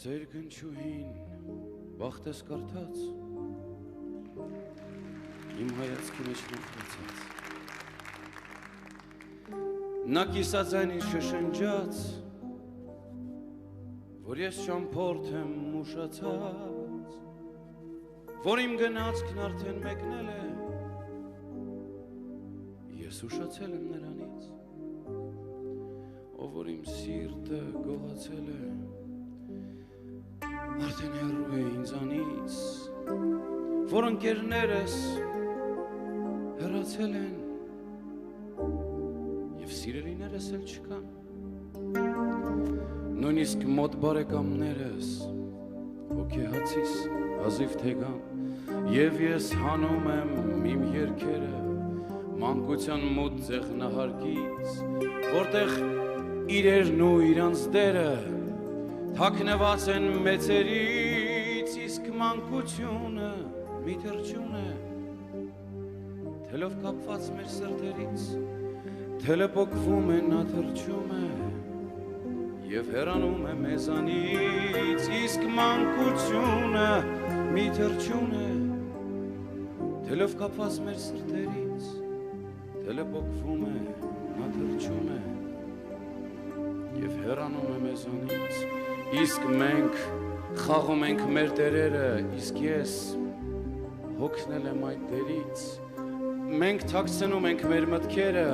Ձեր գնչուհին բախտես կարդաց, իմ հայացքի մեջ մոխրացած, նա կիսաձայնին շշնջաց, որ ես ճամփորդ եմ ուշացած, որ իմ գնացքն արդեն մեկնել է, ես ուշացել եմ նրանից, ով որ իմ սիրտը գողացել է, արդեն հեռու է ինձանից, որ ընկերներս հեռացել են և սիրելիներս էլ չկան, նույնիսկ մոտ բարեկամներս հոգեհացիս հազիվ թեգան, և ես հանում եմ իմ երգերը մանկության մոտ ձեղնահարկից, որտեղ իրերն ու իրանց դերը թաքնված են մեծերից, իսկ մանկությունը մի թրջուն է, թելով կապված մեր սրտերից, թելը պոկվում է, նա թրջում է, և հեռանում է մեզանից, իսկ մանկությունը մի թրջուն է, թելով կապված մեր սրտերից, թելը պոկվում է, նա թրջում է, և հեռանում է մեզանից, իսկ մենք խաղում ենք մեր տերերը, իսկ ես հոգնել եմ այդ դերից, մենք թաքցնում ենք մեր մտքերը,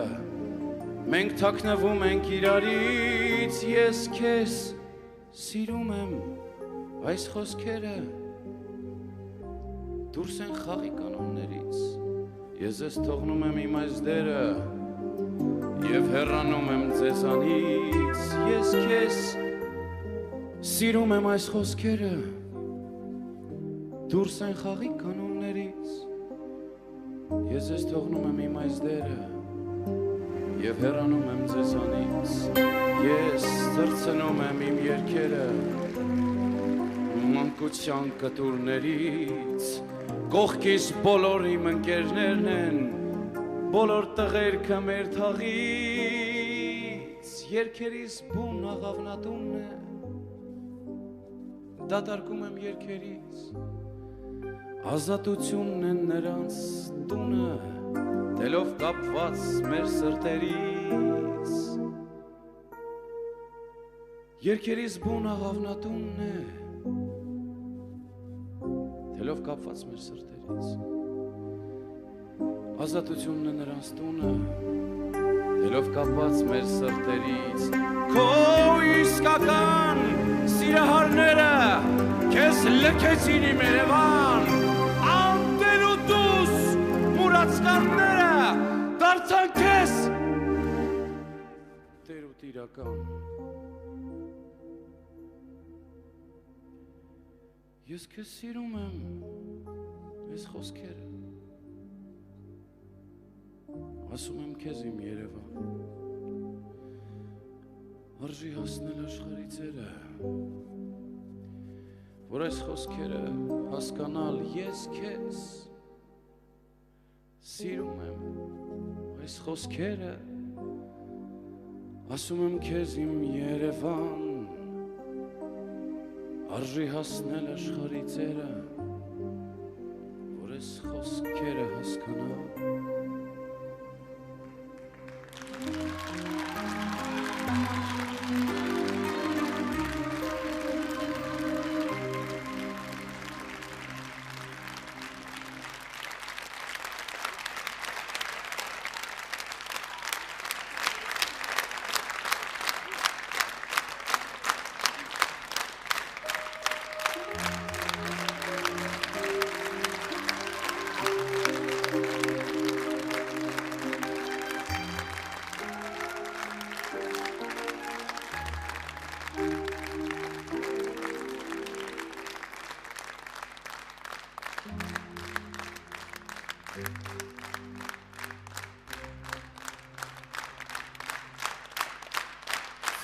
մենք թաքնվում ենք իրարից, ես քեզ սիրում եմ այս խոսքերը, դուրս են խաղի կանոններից, ես ես թողնում եմ իմ այս դերը, և հեռանում եմ ձեզանից, ես քեզ սիրում եմ այս խոսքերը, դուրս են խաղի կանոններից, ես ես թողնում եմ իմ այս դերը, և հեռանում եմ ձեզանից, ես թրցնում եմ իմ երգերը, մանկության կտուրներից, կողքիս բոլոր իմ ընկերներն են, բոլոր տղերքը մեր թաղից, երգերիս բուն աղավնատունն է, դատարկում եմ երգերից, ազատությունն են նրանց տունը, թելով կապված մեր սրտերից, երգերիս բուն աղավնատունն է, թելով կապված մեր սրտերից, ազատությունն է նրանց տունը, թելով կապված մեր սրտերից, քո իսկական սիրահարները քեզ լքեցին իմ Երևան, անտեր ու դուս մուրացկանները դարձան քեզ տեր ու տիրական, ես քեզ սիրում եմ այս խոսքերը, ասում եմ քեզ իմ Երևան, արժի հասնել աշխարհի ծերը, որ այս խոսքերը հասկանալ ես քեզ սիրում եմ այս խոսքերը, ասում եմ քեզ իմ Երևան, արժի հասնել աշխարհի ծերը, որ այս խոսքերը հասկանալ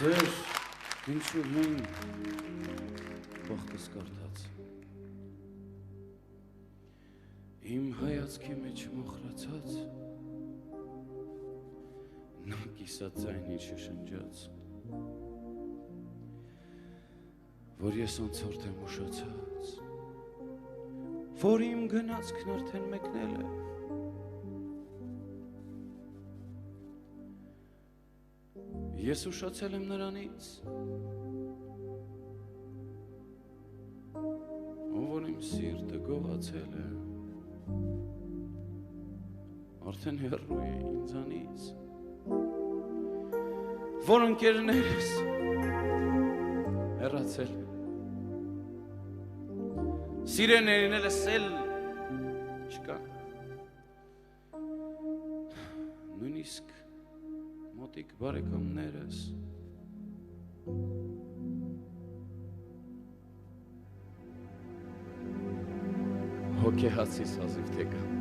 Ձեր գնչուհին բախտս կարդաց, իմ հայացքի մեջ մոխրացած, նա կիսաձայնին շշնջաց, որ ես ոնցորդ եմ ուշացած, որ իմ գնացքն արդեն մեկնել է, ես ուշացել եմ նրանից, որ իմ սիրտը գողացել է, արդեն հեռու է ինձանից, որ ընկերներս հեռացել, սիրեներին էլ ասել չկան, նույնիսկ մոտիկ բարեկամներս, հոգեհացիս հազիվ թե կան,